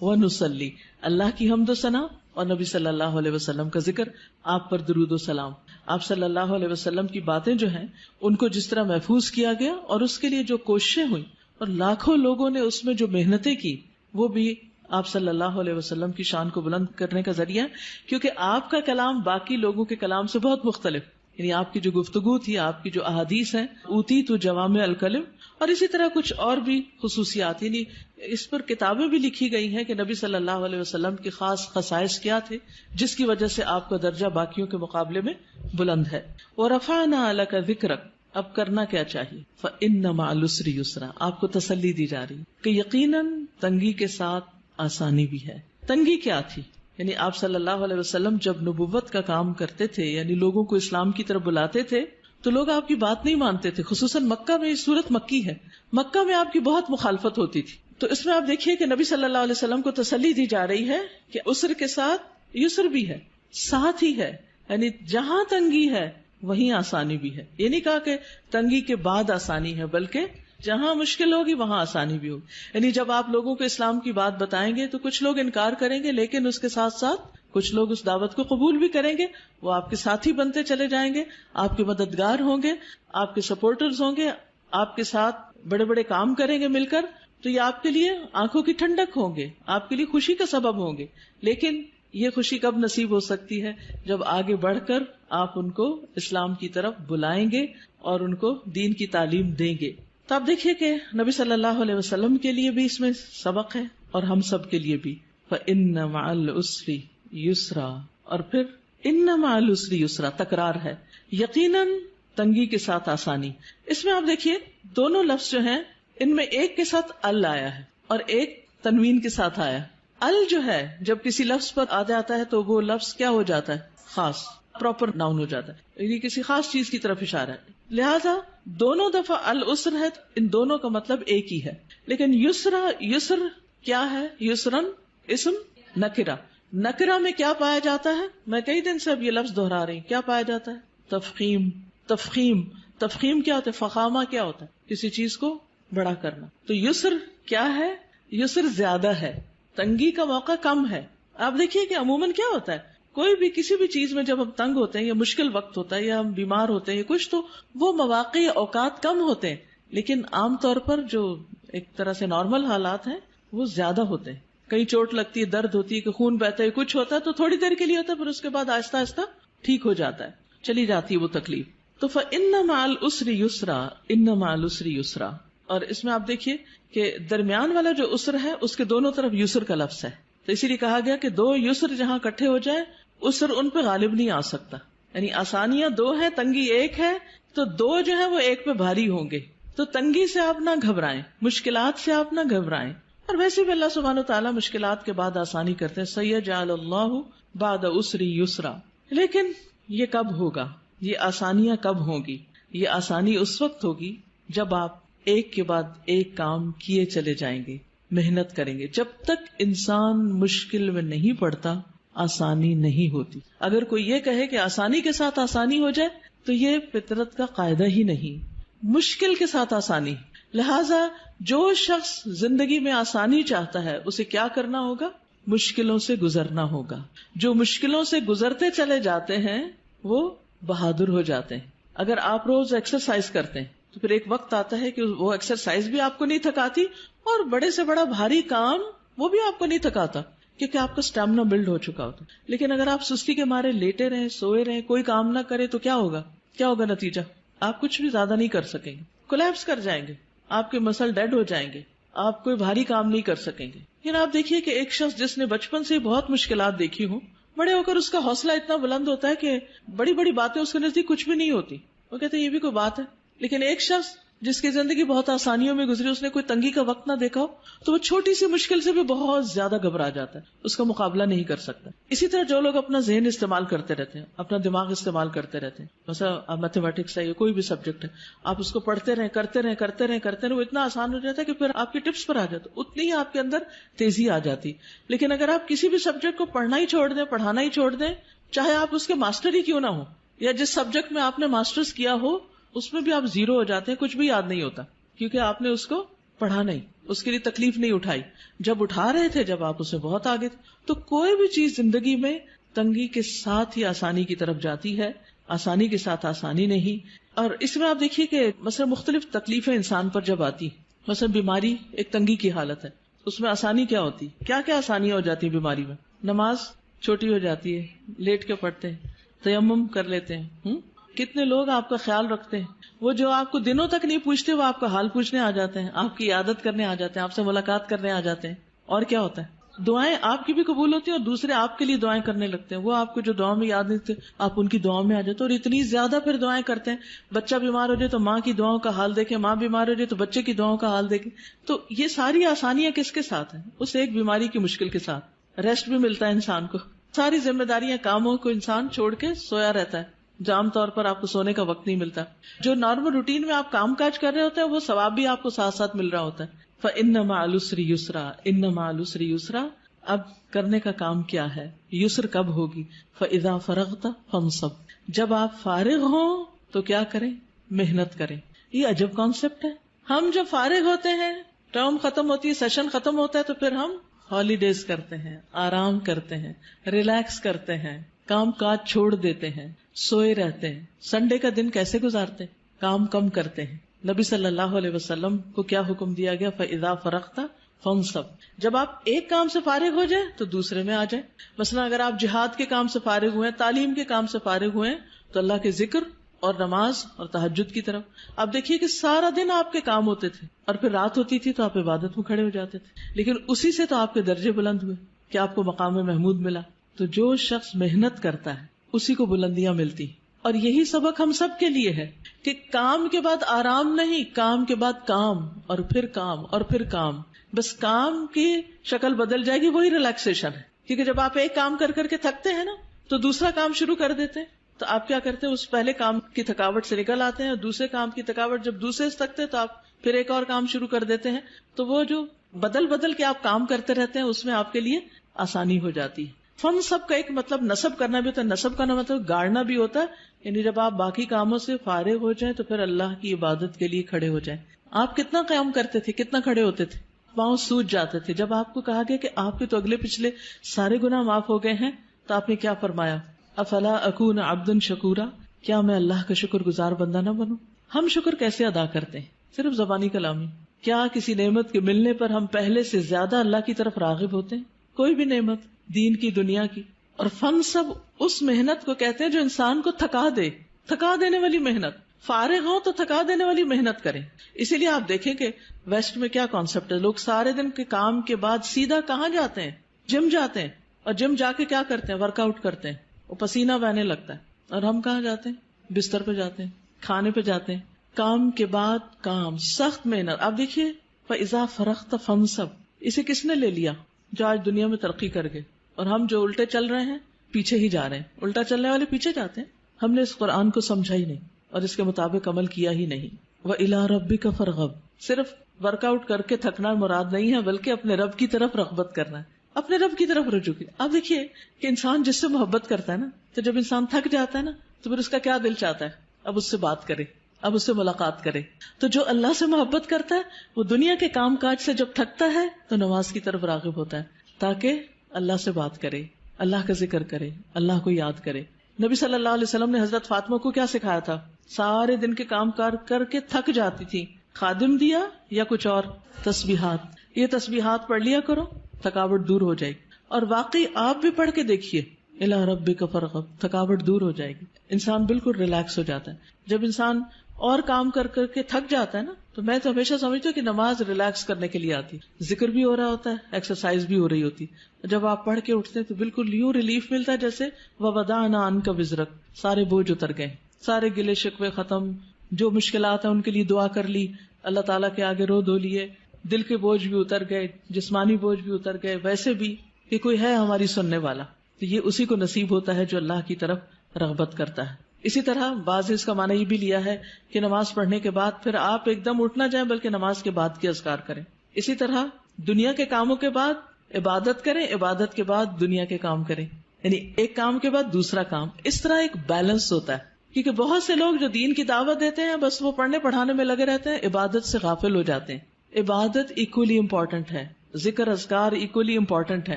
ونصلی، اللہ کی حمد و ثنا اور نبی صلی اللہ علیہ وسلم کا ذکر، آپ پر درود و سلام. آپ صلی اللہ علیہ وسلم کی باتیں جو ہیں ان کو جس طرح محفوظ کیا گیا اور اس کے لیے جو کوششیں ہوئی اور لاکھوں لوگوں نے اس میں جو محنتیں کی، وہ بھی آپ صلی اللہ علیہ وسلم کی شان کو بلند کرنے کا ذریعہ ہے. کیونکہ آپ کا کلام باقی لوگوں کے کلام سے بہت مختلف، یعنی آپ کی جو گفتگو تھی، آپ کی جو احادیث ہیں، اوتی تو جوامع الکلم، اور اسی طرح کچھ اور بھی خصوصیات، یعنی اس پر کتابیں بھی لکھی گئی ہیں کہ نبی صلی اللہ علیہ وسلم کے خاص خصائص کیا تھے جس کی وجہ سے آپ کا درجہ باقیوں کے مقابلے میں بلند ہے. وَرَفَعْنَا لَكَ ذِكْرَكَ، اب کرنا کیا چاہیے؟ فَإِنَّ مَعَ الْعُسْرِ يُسْرًا، آپ کو تسلی دی جا رہی کہ یقیناً تنگی کے ساتھ آسانی بھی ہے. تنگی کیا تھی؟ یعنی آپ صلی اللہ علیہ وسلم جب نبوت کا کام کرتے تھے، یعنی لوگوں کو اسلام کی طرف بلاتے تھے، تو لوگ آپ کی بات نہیں مانتے تھے. خصوصاً مکہ میں، یہ سورت مکی ہے، مکہ میں آپ کی بہت مخالفت ہوتی تھی. تو اس میں آپ دیکھیے کہ نبی صلی اللہ علیہ وسلم کو تسلی دی جا رہی ہے کہ عسر کے ساتھ یسر بھی ہے، ساتھ ہی ہے. یعنی جہاں تنگی ہے وہیں آسانی بھی ہے. یہ نہیں کہا کہ تنگی کے بعد آسانی ہے، بلکہ جہاں مشکل ہوگی وہاں آسانی بھی ہوگی. یعنی جب آپ لوگوں کو اسلام کی بات بتائیں گے تو کچھ لوگ انکار کریں گے، لیکن اس کے ساتھ ساتھ کچھ لوگ اس دعوت کو قبول بھی کریں گے. وہ آپ کے ساتھی بنتے چلے جائیں گے، آپ کے مددگار ہوں گے، آپ کے سپورٹرز ہوں گے، آپ کے ساتھ بڑے بڑے کام کریں گے مل کر. تو یہ آپ کے لیے آنکھوں کی ٹھنڈک ہوں گے، آپ کے لیے خوشی کا سبب ہوں گے. لیکن یہ خوشی کب نصیب ہو سکتی ہے؟ جب آگے بڑھ کر آپ ان کو اسلام کی طرف بلائیں گے اور ان کو دین کی تعلیم دیں گے. تو آپ دیکھیے کہ نبی صلی اللہ علیہ وسلم کے لیے بھی اس میں سبق ہے اور ہم سب کے لیے بھی. فَإِنَّ مَعَ الْعُسْرِ يُسْرًا، اور پھر إِنَّ مَعَ الْعُسْرِ يُسْرًا، تکرار ہے، یقیناً تنگی کے ساتھ آسانی. اس میں آپ دیکھیے دونوں لفظ جو ہیں ان میں ایک کے ساتھ ال آیا ہے اور ایک تنوین کے ساتھ آیا. ال جو ہے جب کسی لفظ پر آ جاتا ہے تو وہ لفظ کیا ہو جاتا ہے؟ خاص، پراپر ناؤن ہو جاتا ہے، یعنی کسی خاص چیز کی طرف اشارہ ہے. لہذا دونوں دفعہ العسر ہے، ان دونوں کا مطلب ایک ہی ہے. لیکن یسرا، یسر کیا ہے؟ یسرن اسم نکرہ، نکرہ میں کیا پایا جاتا ہے؟ میں کئی دن سے اب یہ لفظ دہرا رہی ہوں، کیا پایا جاتا ہے؟ تفخیم. تفخیم، تفخیم کیا ہوتا ہے؟ فخامہ کیا ہوتا ہے؟ کسی چیز کو بڑا کرنا. تو یسر کیا ہے؟ یسر زیادہ ہے، تنگی کا موقع کم ہے. آپ دیکھیے کہ عموماً کیا ہوتا ہے، کوئی بھی کسی بھی چیز میں جب ہم تنگ ہوتے ہیں یا مشکل وقت ہوتا ہے یا ہم بیمار ہوتے ہیں یا کچھ، تو وہ مواقع یا اوقات کم ہوتے ہیں، لیکن عام طور پر جو ایک طرح سے نارمل حالات ہیں وہ زیادہ ہوتے ہیں. کہیں چوٹ لگتی ہے، درد ہوتی ہے، کہ خون بہتا ہے، کچھ ہوتا ہے تو تھوڑی دیر کے لیے ہوتا ہے، پھر اس کے بعد آہستہ آہستہ ٹھیک ہو جاتا ہے، چلی جاتی ہے وہ تکلیف. تو فَإِنَّ مَعَ الْعُسْرِ يُسْرًا، إِنَّ مَعَ الْعُسْرِ يُسْرًا. اور اس میں آپ دیکھیے کہ درمیان والا جو عسر ہے اس کے دونوں طرف یسر کا لفظ ہے، تو اسی لیے کہا گیا کہ 2 یسر جہاں اکٹھے ہو جائیں اسر ان پہ غالب نہیں آ سکتا. یعنی آسانیاں 2 ہیں، تنگی 1 ہے، تو 2 جو ہے وہ 1 پہ بھاری ہوں گے. تو تنگی سے آپ نہ گھبرائیں، مشکلات سے آپ نہ گھبرائیں. اور ویسے بھی اللہ سبحانہ وتعالی مشکلات کے بعد آسانی کرتے ہیں. سیجعل اللہ بعد عسر یسرا. لیکن یہ کب ہوگا؟ یہ آسانیاں کب ہوں گی؟ یہ آسانی اس وقت ہوگی جب آپ ایک کے بعد ایک کام کیے چلے جائیں گے، محنت کریں گے. جب تک انسان مشکل میں نہیں پڑتا آسانی نہیں ہوتی. اگر کوئی یہ کہے کہ آسانی کے ساتھ آسانی ہو جائے تو یہ فطرت کا قاعدہ ہی نہیں. مشکل کے ساتھ آسانی. لہذا جو شخص زندگی میں آسانی چاہتا ہے اسے کیا کرنا ہوگا؟ مشکلوں سے گزرنا ہوگا. جو مشکلوں سے گزرتے چلے جاتے ہیں وہ بہادر ہو جاتے ہیں. اگر آپ روز ایکسرسائز کرتے ہیں تو پھر ایک وقت آتا ہے کہ وہ ایکسرسائز بھی آپ کو نہیں تھکاتی اور بڑے سے بڑا بھاری کام وہ بھی آپ کو نہیں تھکاتا کیونکہ آپ کا اسٹیمنا بلڈ ہو چکا ہوتا. لیکن اگر آپ سستی کے مارے لیٹے رہیں، سوئے رہیں، کوئی کام نہ کرے تو کیا ہوگا؟ کیا ہوگا نتیجہ؟ آپ کچھ بھی زیادہ نہیں کر سکیں گے، کولیپس کر جائیں گے، آپ کے مسل ڈیڈ ہو جائیں گے، آپ کوئی بھاری کام نہیں کر سکیں گے. لیکن آپ دیکھیے کہ ایک شخص جس نے بچپن سے بہت مشکلات دیکھی ہوں، بڑے ہو کر اس کا حوصلہ اتنا بلند ہوتا ہے کہ بڑی بڑی باتیں اس کے نزدیک کچھ بھی نہیں ہوتی. وہ کہتے ہیں یہ بھی کوئی بات ہے. لیکن ایک شخص جس کی زندگی بہت آسانیوں میں گزری، اس نے کوئی تنگی کا وقت نہ دیکھا ہو، تو وہ چھوٹی سی مشکل سے بھی بہت زیادہ گھبرا جاتا ہے، اس کا مقابلہ نہیں کر سکتا. اسی طرح جو لوگ اپنا ذہن استعمال کرتے رہتے ہیں، اپنا دماغ استعمال کرتے رہتے ہیں، مثلا میتھمیٹکس ہے یا کوئی بھی سبجیکٹ ہے، آپ اس کو پڑھتے رہیں کرتے رہیں وہ اتنا آسان ہو جاتا ہے کہ پھر آپ کی ٹپس پر آ جاتا، اتنی ہی آپ کے اندر تیزی آ جاتی. لیکن اگر آپ کسی بھی سبجیکٹ کو پڑھنا ہی چھوڑ دیں، پڑھانا ہی چھوڑ دیں، چاہے آپ اس کے ماسٹر ہی کیوں نہ ہو، یا جس سبجیکٹ میں آپ نے ماسٹرز کیا ہو اس میں بھی آپ زیرو ہو جاتے ہیں، کچھ بھی یاد نہیں ہوتا کیونکہ آپ نے اس کو پڑھا نہیں، اس کے لیے تکلیف نہیں اٹھائی. جب اٹھا رہے تھے، جب آپ اسے بہت آگے تھے. تو کوئی بھی چیز زندگی میں تنگی کے ساتھ ہی آسانی کی طرف جاتی ہے، آسانی کے ساتھ آسانی نہیں. اور اس میں آپ دیکھیے کہ مثلا مختلف تکلیفیں انسان پر جب آتی، مثلا بیماری ایک تنگی کی حالت ہے، اس میں آسانی کیا ہوتی؟ کیا کیا آسانیاں ہو جاتی بیماری میں؟ نماز چھوٹی ہو جاتی ہے، لیٹ کے پڑھتے ہیں، تیمم کر لیتے ہیں. کتنے لوگ آپ کا خیال رکھتے ہیں، وہ جو آپ کو دنوں تک نہیں پوچھتے وہ آپ کا حال پوچھنے آ جاتے ہیں، آپ کی عیادت کرنے آ جاتے ہیں، آپ سے ملاقات کرنے آ جاتے ہیں. اور کیا ہوتا ہے؟ دعائیں آپ کی بھی قبول ہوتی ہیں اور دوسرے آپ کے لیے دعائیں کرنے لگتے ہیں. وہ آپ کو جو دعا میں یاد نہیں تھے آپ ان کی دعاؤں میں آ جاتے ہیں اور اتنی زیادہ پھر دعائیں کرتے ہیں. بچہ بیمار ہو جائے تو ماں کی دعاؤں کا حال دیکھیں، ماں بیمار ہو جائے تو بچے کی دعاؤں کا حال دیکھیں. تو یہ ساری آسانیاں کس کے ساتھ ہیں؟ اس ایک بیماری کی مشکل کے ساتھ. ریسٹ بھی ملتا ہے انسان کو، ساری ذمہ داریاں کاموں کو انسان چھوڑ کے سویا رہتا ہے. جو عام طور پر آپ کو سونے کا وقت نہیں ملتا. جو نارمل روٹین میں آپ کام کاج کر رہے ہوتے ہیں وہ ثواب بھی آپ کو ساتھ ساتھ مل رہا ہوتا ہے. فَإِنَّ مَعَ الْعُسْرِ يُسْرًا، إِنَّ مَعَ الْعُسْرِ يُسْرًا. اب کرنے کا کام کیا ہے؟ یسر کب ہوگی؟ فَإِذَا فَرَغْتَ فَانْصَبْ. جب آپ فارغ ہوں تو کیا کریں؟ محنت کریں. یہ عجب کانسیپٹ ہے. ہم جب فارغ ہوتے ہیں، ٹرم ختم ہوتی ہے، سیشن ختم ہوتا ہے، تو پھر ہم ہالیڈیز کرتے ہیں، آرام کرتے ہیں، ریلیکس کرتے ہیں، کام کاج چھوڑ دیتے ہیں، سوئے رہتے ہیں. سنڈے کا دن کیسے گزارتے ہیں؟ کام کم کرتے ہیں. نبی صلی اللہ علیہ وسلم کو کیا حکم دیا گیا؟ فَإِذَا فَرَغْتَ فَانْصَبْ. جب آپ ایک کام سے فارغ ہو جائیں تو دوسرے میں آ جائیں. مثلا اگر آپ جہاد کے کام سے فارغ ہوئے، تعلیم کے کام سے فارغ ہوئے تو اللہ کے ذکر اور نماز اور تہجد کی طرف. آپ دیکھیے کہ سارا دن آپ کے کام ہوتے تھے اور پھر رات ہوتی تھی تو آپ عبادت میں کھڑے ہو جاتے تھے، لیکن اسی سے تو آپ کے درجے بلند ہوئے کہ آپ کو مقام محمود ملا. تو جو شخص محنت کرتا ہے اسی کو بلندیاں ملتی. اور یہی سبق ہم سب کے لیے ہے کہ کام کے بعد آرام نہیں، کام کے بعد کام اور پھر کام اور پھر کام. بس کام کی شکل بدل جائے گی، وہی ریلیکسیشن ہے. کیونکہ جب آپ ایک کام کر کر کے تھکتے ہیں نا تو دوسرا کام شروع کر دیتے ہیں، تو آپ کیا کرتے ہیں؟ اس پہلے کام کی تھکاوٹ سے نکل آتے ہیں اور دوسرے کام کی تھکاوٹ جب دوسرے سے تھکتے ہیں تو آپ پھر ایک اور کام شروع کر دیتے ہیں. تو وہ جو بدل بدل کے آپ کام کرتے رہتے ہیں اس میں آپ کے لیے آسانی ہو جاتی ہے. فن سب کا ایک مطلب نصب کرنا بھی ہوتا ہے، نصب کا مطلب گاڑنا بھی ہوتا ہے. یعنی جب آپ باقی کاموں سے فارغ ہو جائیں تو پھر اللہ کی عبادت کے لیے کھڑے ہو جائیں. آپ کتنا قیام کرتے تھے، کتنا کھڑے ہوتے تھے، پاؤں سوج جاتے تھے. جب آپ کو کہا گیا کہ آپ کے تو اگلے پچھلے سارے گناہ معاف ہو گئے ہیں تو آپ نے کیا فرمایا؟ افلا اکون عبدا شکورا، کیا میں اللہ کا شکر گزار بندہ نہ بنوں؟ ہم شکر کیسے ادا کرتے ہیں؟ صرف زبانی کلامی. کیا کسی نعمت کے ملنے پر ہم پہلے سے زیادہ اللہ کی طرف راغب ہوتے ہیں؟ کوئی بھی نعمت، دین کی، دنیا کی. اور فن سب اس محنت کو کہتے ہیں جو انسان کو تھکا دے، تھکا دینے والی محنت. فارغ ہوں تو تھکا دینے والی محنت کریں. اسی لیے آپ دیکھیں کہ ویسٹ میں کیا کانسیپٹ ہے، لوگ سارے دن کے کام کے بعد سیدھا کہاں جاتے ہیں؟ جم جاتے ہیں اور جم جا کے کیا کرتے ہیں؟ ورک آؤٹ کرتے ہیں، وہ پسینہ بہنے لگتا ہے. اور ہم کہاں جاتے ہیں؟ بستر پہ جاتے ہیں، کھانے پہ جاتے ہیں، کام کے بعد کام، سخت محنت. آپ دیکھیے فَإِذَا فَرَغْتَ فَانْصَبْ، اسے کس نے لے لیا؟ جو آج دنیا میں ترقی کر گئے. اور ہم جو الٹے چل رہے ہیں پیچھے ہی جا رہے ہیں. الٹا چلنے والے پیچھے جاتے ہیں. ہم نے اس قرآن کو سمجھا ہی نہیں اور اس کے مطابق عمل کیا ہی نہیں. وَإِلَىٰ رَبِّكَ فَارْغَب، صرف ورک آؤٹ کر کے تھکنا مراد نہیں ہے، بلکہ اپنے رب کی طرف رغبت کرنا ہے، اپنے رب کی طرف رجوع کی. آپ دیکھیے کہ انسان جس سے محبت کرتا ہے نا، تو جب انسان تھک جاتا ہے نا، تو پھر اس کا کیا دل چاہتا ہے؟ اب اس سے بات کرے، اب اس سے ملاقات کرے. تو جو اللہ سے محبت کرتا ہے وہ دنیا کے کام کاج سے جب تھکتا ہے تو نماز کی طرف راغب ہوتا ہے تاکہ اللہ سے بات کرے، اللہ کا ذکر کرے، اللہ کو یاد کرے. نبی صلی اللہ علیہ وسلم نے حضرت فاطمہ کو کیا سکھایا تھا؟ سارے دن کے کام کار کر کے تھک جاتی تھی، خادم دیا یا کچھ اور؟ تسبیحات. یہ تسبیحات پڑھ لیا کرو، تھکاوٹ دور ہو جائے گی. اور واقعی آپ بھی پڑھ کے دیکھیے، اِلَىٰ رَبِّكَ فَارْغَب، تھکاوٹ دور ہو جائے گی، انسان بالکل ریلیکس ہو جاتا ہے. جب انسان اور کام کر کر کے تھک جاتا ہے نا، تو میں تو ہمیشہ سمجھتی ہوں کہ نماز ریلیکس کرنے کے لیے آتی، ذکر بھی ہو رہا ہوتا ہے، ایکسرسائز بھی ہو رہی ہوتی. جب آپ پڑھ کے اٹھتے ہیں تو بالکل یوں ریلیف ملتا ہے جیسے وَوَضَعْنَا عَنْكَ وِزْرَكَ، سارے بوجھ اتر گئے، سارے گلے شکوے ختم، جو مشکلات ہیں ان کے لیے دعا کر لی، اللہ تعالیٰ کے آگے رو دھو لیے، دل کے بوجھ بھی اتر گئے، جسمانی بوجھ بھی اتر گئے. ویسے بھی کہ کوئی ہے ہماری سننے والا، تو یہ اسی کو نصیب ہوتا ہے جو اللہ کی طرف رغبت کرتا ہے. اسی طرح بعض اس کا معنی یہ بھی لیا ہے کہ نماز پڑھنے کے بعد پھر آپ ایک دم اٹھ نہ جائیں بلکہ نماز کے بعد کے اذکار کریں. اسی طرح دنیا کے کاموں کے بعد عبادت کریں، عبادت کے بعد دنیا کے کام کریں، یعنی ایک کام کے بعد دوسرا کام. اس طرح ایک بیلنس ہوتا ہے، کیونکہ بہت سے لوگ جو دین کی دعوت دیتے ہیں بس وہ پڑھنے پڑھانے میں لگے رہتے ہیں، عبادت سے غافل ہو جاتے ہیں. عبادت ایکولی امپورٹنٹ ہے، ذکر اذکار ایکولی امپورٹنٹ ہے.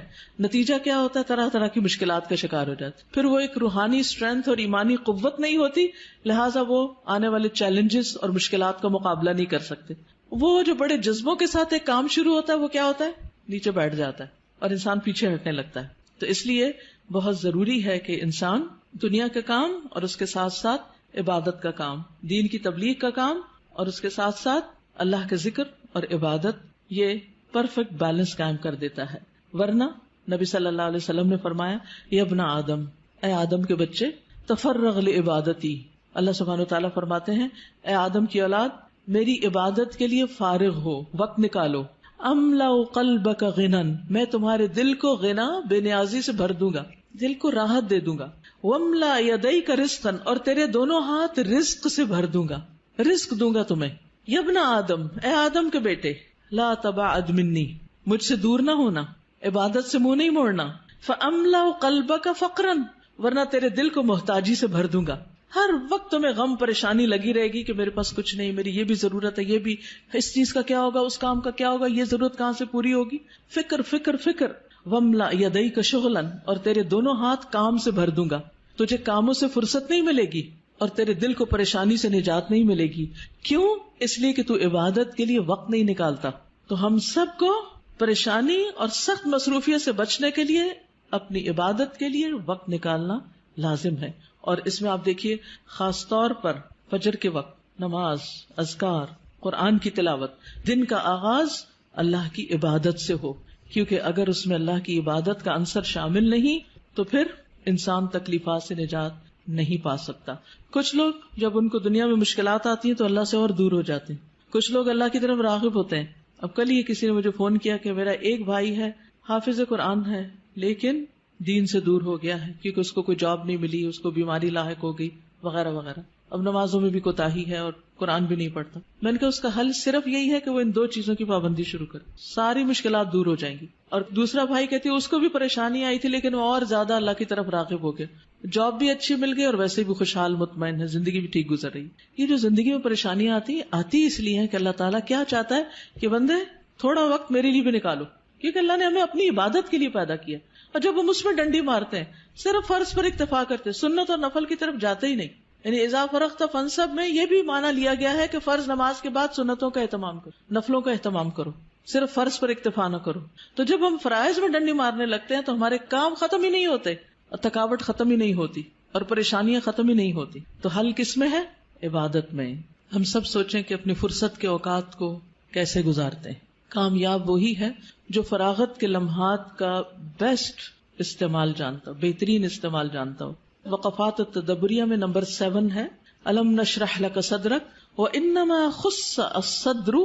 نتیجہ کیا ہوتا ہے؟ طرح طرح کی مشکلات کا شکار ہو جاتے. پھر وہ ایک روحانی اسٹرینتھ اور ایمانی قوت نہیں ہوتی، لہٰذا وہ آنے والے چیلنجز اور مشکلات کا مقابلہ نہیں کر سکتے. وہ جو بڑے جذبوں کے ساتھ ایک کام شروع ہوتا ہے وہ کیا ہوتا ہے؟ نیچے بیٹھ جاتا ہے اور انسان پیچھے ہٹنے لگتا ہے. تو اس لیے بہت ضروری ہے کہ انسان دنیا کا کام اور اس کے ساتھ ساتھ عبادت کا کام، دین کی تبلیغ کا کام اور اس کے ساتھ ساتھ اللہ کا ذکر اور عبادت، یہ پرفیکٹ بیلنس قائم کر دیتا ہے. ورنہ نبی صلی اللہ علیہ وسلم نے فرمایا، یا ابن آدم، اے آدم کے بچے، تفرغ لعبادتی، اللہ سبحانہ وتعالیٰ فرماتے ہیں اے آدم کی اولاد میری عبادت کے لیے فارغ ہو، وقت نکالو. املا قلبک غنا، میں تمہارے دل کو غنا، بے نیازی سے بھر دوں گا، دل کو راحت دے دوں گا. واملا یدیک رزقا، اور تیرے دونوں ہاتھ رزق سے بھر دوں گا، رزق دوں گا تمہیں. یا ابن آدم، اے آدم کے بیٹے، لا تبعد منی، مجھ سے دور نہ ہونا، عبادت سے منہ نہیں موڑنا. فاملا قلبک فقرا، ورنہ تیرے دل کو محتاجی سے بھر دوں گا. ہر وقت تمہیں غم پریشانی لگی رہے گی کہ میرے پاس کچھ نہیں، میری یہ بھی ضرورت ہے، یہ بھی، اس چیز کا کیا ہوگا، اس کام کا کیا ہوگا، یہ ضرورت کہاں سے پوری ہوگی. فکر فکر فکر. واملا یدیک شغلا، اور تیرے دونوں ہاتھ کام سے بھر دوں گا، تجھے کاموں سے فرصت نہیں ملے گی اور تیرے دل کو پریشانی سے نجات نہیں ملے گی. کیوں؟ اس لیے کہ تو عبادت کے لیے وقت نہیں نکالتا. تو ہم سب کو پریشانی اور سخت مصروفیت سے بچنے کے لیے اپنی عبادت کے لیے وقت نکالنا لازم ہے. اور اس میں آپ دیکھیے خاص طور پر فجر کے وقت نماز، اذکار، قرآن کی تلاوت، دن کا آغاز اللہ کی عبادت سے ہو، کیونکہ اگر اس میں اللہ کی عبادت کا عنصر شامل نہیں تو پھر انسان تکلیفات سے نجات نہیں پا سکتا. کچھ لوگ جب ان کو دنیا میں مشکلات آتی ہیں تو اللہ سے اور دور ہو جاتے ہیں، کچھ لوگ اللہ کی طرف راغب ہوتے ہیں. اب کل ہی کسی نے مجھے فون کیا کہ میرا ایک بھائی ہے، حافظ قرآن ہے، لیکن دین سے دور ہو گیا ہے کیونکہ اس کو کوئی جاب نہیں ملی، اس کو بیماری لاحق ہو گئی وغیرہ وغیرہ. اب نمازوں میں بھی کوتاہی ہے اور قرآن بھی نہیں پڑھتا. میں نے کہا اس کا حل صرف یہی ہے کہ وہ ان دو چیزوں کی پابندی شروع کرے، ساری مشکلات دور ہو جائیں گی. اور دوسرا بھائی کہتی ہے اس کو بھی پریشانی آئی تھی لیکن وہ اور زیادہ اللہ کی طرف راغب ہو گئے، جاب بھی اچھی مل گئی اور ویسے بھی خوشحال مطمئن ہے، زندگی بھی ٹھیک گزر رہی. یہ جو زندگی میں پریشانیاں آتی اس لیے ہے کہ اللہ تعالیٰ کیا چاہتا ہے کہ بندے تھوڑا وقت میرے لیے بھی نکالو، کیونکہ اللہ نے ہمیں اپنی عبادت کے لیے پیدا کیا. اور جب ہم اس میں ڈنڈی مارتے ہیں، صرف فرض پر اکتفا کرتے ہیں، سنت اور نفل کی طرف جاتے ہی نہیں. یعنی اذا فرغت فانصب میں یہ بھی معنی لیا گیا ہے کہ فرض نماز کے بعد سنتوں کا اہتمام کرو، نفلوں کا اہتمام کرو، صرف فرض پر اکتفا نہ کرو. تو جب ہم فرائض میں ڈنڈی مارنے لگتے ہیں تو ہمارے کام ختم ہی نہیں ہوتے اور تھکاوٹ ختم ہی نہیں ہوتی اور پریشانیاں ختم ہی نہیں ہوتی. تو حل کس میں ہے؟ عبادت میں. ہم سب سوچیں کہ اپنی فرصت کے اوقات کو کیسے گزارتے ہیں. کامیاب وہی ہے جو فراغت کے لمحات کا بیسٹ استعمال جانتا ہو، بہترین استعمال جانتا ہو. وقفات التدبریہ میں نمبر 7 ہے الم نشرح لک صدرک وانما خص الصدر.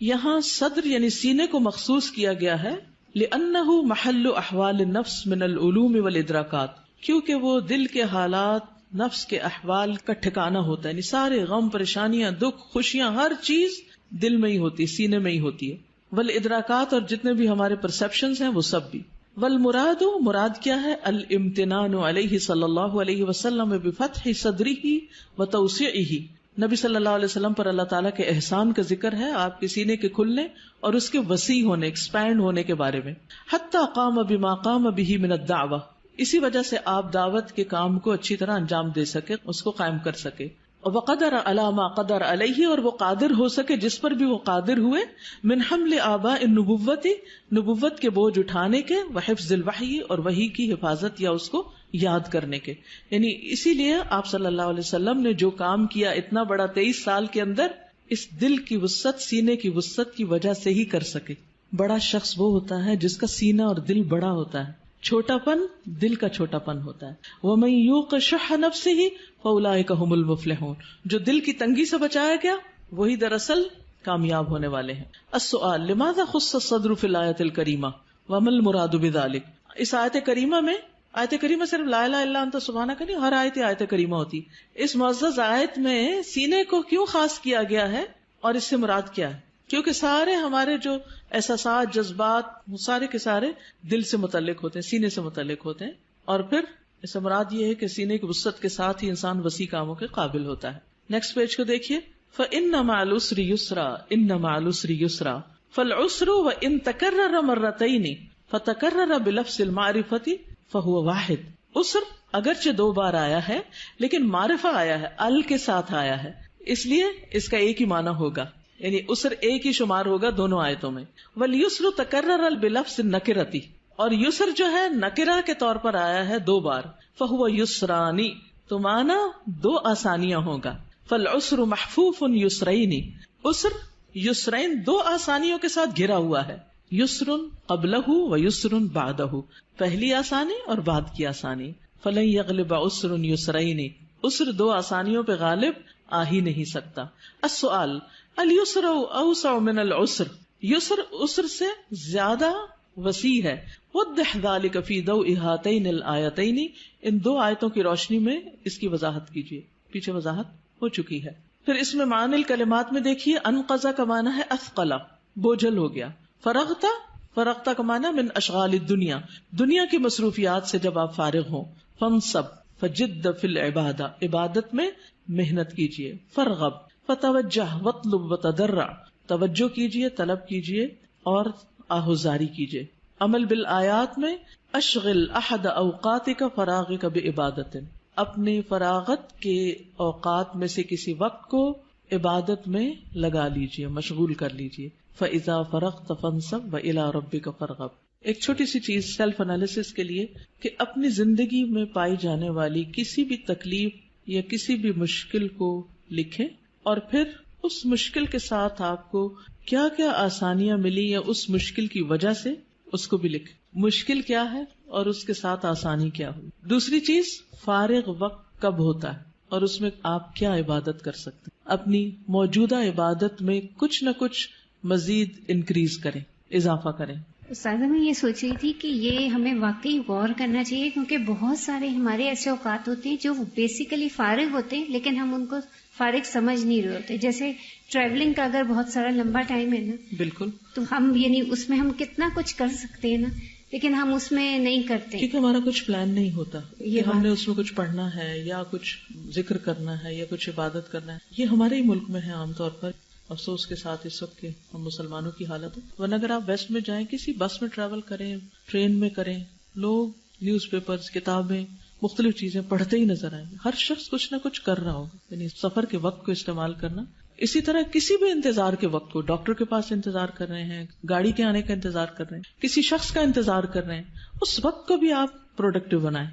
یہاں صدر یعنی سینے کو مخصوص کیا گیا ہے لأنه محل احوال النفس من العلوم والادراکات، کیونکہ وہ دل کے حالات، نفس کے احوال کا ٹھکانہ ہوتا ہے. یعنی سارے غم، پریشانیاں، دکھ، خوشیاں، ہر چیز دل میں ہی ہوتی ہے، سینے میں ہی ہوتی ہے. والادراکات، اور جتنے بھی ہمارے پرسپشنز ہیں وہ سب بھی. والمراد، مراد کیا ہے؟ الامتنان علیہ صلی اللہ علیہ وسلم بفتح صدرہ وتوسیعہ. نبی صلی اللہ علیہ وسلم پر اللہ تعالیٰ کے احسان کا ذکر ہے، آپ کے سینے کے کھلنے اور اس کے وسیع ہونے، ایکسپینڈ ہونے کے بارے میں. حتی قام بما قام بہ من الدعوہ، اسی وجہ سے آپ دعوت کے کام کو اچھی طرح انجام دے سکے، اس کو قائم کر سکے. وقدر علی ما قدر علیہ، اور وہ قادر ہو سکے جس پر بھی وہ قادر ہوئے. من حمل آباء النبوۃ، نبوت کے بوجھ اٹھانے کے، وحفظ الوحی، اور وحی کی حفاظت یا اس کو یاد کرنے کے. یعنی اسی لیے آپ صلی اللہ علیہ وسلم نے جو کام کیا اتنا بڑا 23 سال کے اندر، اس دل کی وسعت، سینے کی وسعت کی وجہ سے ہی کر سکے. بڑا شخص وہ ہوتا ہے جس کا سینہ اور دل بڑا ہوتا ہے، چھوٹا پن دل کا چھوٹا پن ہوتا ہے. وَمَن يُوقَ شُحَّ نَفْسِهِ فَأُولَٰئِكَ هُمُ الْمُفْلِحُونَ. جو دل کی تنگی سے بچایا گیا وہی دراصل کامیاب ہونے والے ہیں. السؤال لماذا خص الصدر فی الآیۃ الکریمہ وما المراد بذلک. اس آیت کریمہ میں، آیت کریمہ صرف لا الہ الا انت سبحانک نہیں، ہر آیت کریمہ ہوتی. اس معزز آیت میں سینے کو کیوں خاص کیا گیا ہے اور اس سے مراد کیا ہے؟ کیونکہ سارے ہمارے جو احساسات، جذبات، سارے کے سارے دل سے متعلق ہوتے ہیں، سینے سے متعلق ہوتے ہیں. اور پھر اس سے مراد یہ ہے کہ سینے کی وسعت کے ساتھ ہی انسان وسیع کاموں کے قابل ہوتا ہے. نیکسٹ پیج کو دیکھیے. فَإِنَّ مَعَ الْعُسْرِ يُسْرًا إِنَّ مَعَ الْعُسْرِ يُسْرًا فَالْعُسْرُ وَإِن تَكَرَّرَ مَرَّتَيْنِ فَتَكَرَّرَ بِلَفْظِ الْمَعْرِفَةِ فَهُوَ واحد. عسر اگرچہ 2 بار آیا ہے لیکن معرفہ آیا ہے، ال کے ساتھ آیا ہے، اس لیے اس کا ایک ہی معنی ہوگا، یعنی عسر ایک ہی شمار ہوگا دونوں آیتوں میں. وَالْيُسْرُ تَكَرَّرَ بِلَفْظِ النَّكِرَةِ، اور یسر جو ہے نکرہ کے طور پر آیا ہے 2 بار. فَهُوَ يُسْرَانِ، تو معنی 2 آسانیاں ہوگا. فَالْعُسْرُ مَحْفُوفٌ يُسْرَيْنِ، عسر یسرین 2 آسانیوں کے ساتھ گھرا ہوا ہے. یسرٌ قبلہ و یسرٌ بعدہ، پہلی آسانی اور بعد کی آسانی. فَلَن يَغْلِبَ عُسْرٌ يُسْرَيْنِ، عسر 2 آسانیوں پہ غالب آ ہی نہیں سکتا. السؤال اليسر اوسع من العسر، یسر عسر سے زیادہ وسیع ہے. وضح ذلك في ضوء هاتين الآيتين، ان 2 آیتوں کی روشنی میں اس کی وضاحت کیجیے، پیچھے وضاحت ہو چکی ہے. پھر اس میں معنی الکلمات میں دیکھیے. انقذ کا معنی ہے اثقل، بوجھل ہو گیا. فرغتا کا معنی من اشغال الدنیا، دنیا کی مصروفیات سے جب آپ فارغ ہوں. فانصب فجد فی العبادہ، عبادت میں محنت کیجیے. فرغب فتوجہ واطلب وتضرع، توجہ کیجیے، طلب کیجیے اور آہوزاری کیجیے. عمل بالآیات میں اشغل احد اوقاتک فراغک بعبادت، اپنی فراغت کے اوقات میں سے کسی وقت کو عبادت میں لگا لیجیے، مشغول کر لیجیے. فَإِذَا فَرَغْتَ فَانْصَبْ وَإِلَىٰ رَبِّكَ فَارْغَب. ایک چھوٹی سی چیز سیلف انالیسس کے لیے کہ اپنی زندگی میں پائی جانے والی کسی بھی تکلیف یا کسی بھی مشکل کو لکھیں اور پھر اس مشکل کے ساتھ آپ کو کیا کیا آسانیاں ملی یا اس مشکل کی وجہ سے اس کو بھی لکھیں. مشکل کیا ہے اور اس کے ساتھ آسانی کیا ہوئی. دوسری چیز، فارغ وقت کب ہوتا ہے اور اس میں آپ کیا عبادت کر سکتے ہیں. اپنی موجودہ عبادت میں کچھ نہ کچھ مزید انکریز کریں، اضافہ کریں. استاذہ میں یہ سوچ رہی تھی کہ یہ ہمیں واقعی غور کرنا چاہیے، کیونکہ بہت سارے ہمارے ایسے اوقات ہوتے ہیں جو بیسیکلی فارغ ہوتے ہیں لیکن ہم ان کو فارغ سمجھ نہیں رہے ہوتے. جیسے ٹریولنگ کا اگر بہت سارا لمبا ٹائم ہے نا، بالکل، تو ہم یعنی اس میں ہم کتنا کچھ کر سکتے ہیں نا، لیکن ہم اس میں نہیں کرتے کیونکہ ہمارا کچھ پلان نہیں ہوتا کہ ہم نے اس میں کچھ پڑھنا ہے یا کچھ ذکر کرنا ہے یا کچھ عبادت کرنا ہے. یہ ہمارے ہی ملک میں ہے عام طور پر، افسوس کے ساتھ اس وقت کے ہم مسلمانوں کی حالت ہے. ورنہ اگر آپ ویسٹ میں جائیں، کسی بس میں ٹریول کریں، ٹرین میں کریں، لوگ نیوز پیپرز، کتابیں، مختلف چیزیں پڑھتے ہی نظر آئیں گے. ہر شخص کچھ نہ کچھ کر رہا ہوگا، یعنی سفر کے وقت کو استعمال کرنا. اسی طرح کسی بھی انتظار کے وقت کو، ڈاکٹر کے پاس انتظار کر رہے ہیں، گاڑی کے آنے کا انتظار کر رہے ہیں، کسی شخص کا انتظار کر رہے ہیں، اس وقت کو بھی آپ پروڈکٹیو بنائیں.